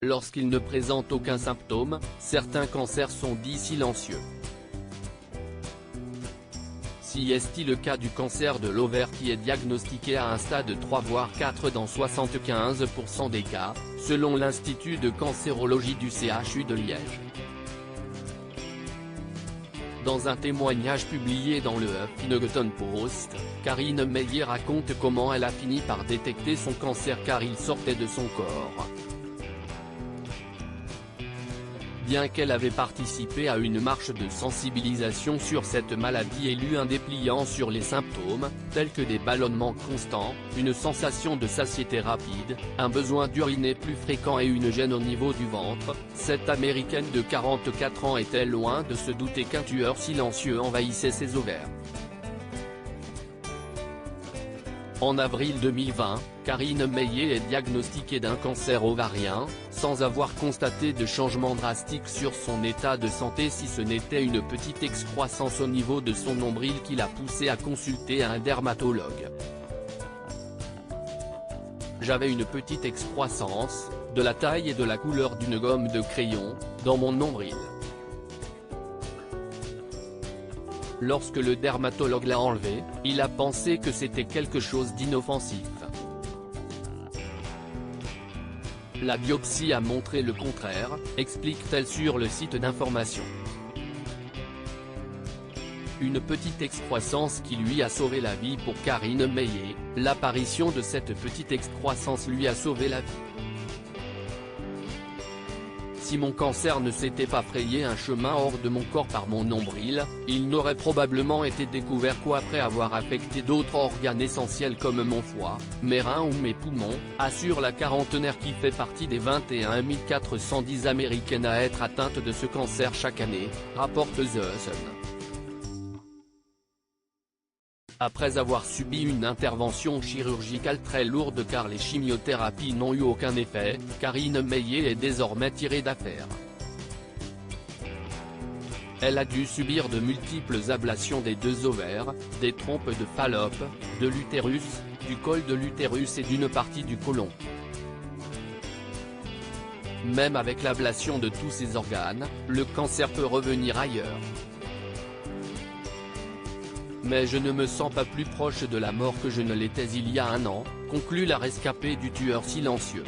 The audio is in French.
Lorsqu'ils ne présentent aucun symptôme, certains cancers sont dits silencieux. Si est le cas du cancer de l'ovaire qui est diagnostiqué à un stade 3 voire 4 dans 75% des cas, selon l'Institut de cancérologie du CHU de Liège. Dans un témoignage publié dans le Huffington Post, Karine Meyer raconte comment elle a fini par détecter son cancer car il sortait de son corps. Bien qu'elle avait participé à une marche de sensibilisation sur cette maladie et lu un dépliant sur les symptômes, tels que des ballonnements constants, une sensation de satiété rapide, un besoin d'uriner plus fréquent et une gêne au niveau du ventre, cette Américaine de 44 ans était loin de se douter qu'un tueur silencieux envahissait ses ovaires. En avril 2020, Karine Meyer est diagnostiquée d'un cancer ovarien, sans avoir constaté de changement drastique sur son état de santé si ce n'était une petite excroissance au niveau de son nombril qui l'a poussée à consulter un dermatologue. J'avais une petite excroissance, de la taille et de la couleur d'une gomme de crayon, dans mon nombril. Lorsque le dermatologue l'a enlevé, il a pensé que c'était quelque chose d'inoffensif. La biopsie a montré le contraire, explique-t-elle sur le site d'information. Une petite excroissance qui lui a sauvé la vie pour Karine Meyer, l'apparition de cette petite excroissance lui a sauvé la vie. Si mon cancer ne s'était pas frayé un chemin hors de mon corps par mon nombril, il n'aurait probablement été découvert qu'après avoir affecté d'autres organes essentiels comme mon foie, mes reins ou mes poumons, assure la quarantenaire qui fait partie des 21 410 Américaines à être atteintes de ce cancer chaque année, rapporte The Sun. Après avoir subi une intervention chirurgicale très lourde car les chimiothérapies n'ont eu aucun effet, Karine Meyer est désormais tirée d'affaire. Elle a dû subir de multiples ablations des deux ovaires, des trompes de Fallope, de l'utérus, du col de l'utérus et d'une partie du côlon. Même avec l'ablation de tous ces organes, le cancer peut revenir ailleurs. Mais je ne me sens pas plus proche de la mort que je ne l'étais il y a un an, conclut la rescapée du tueur silencieux.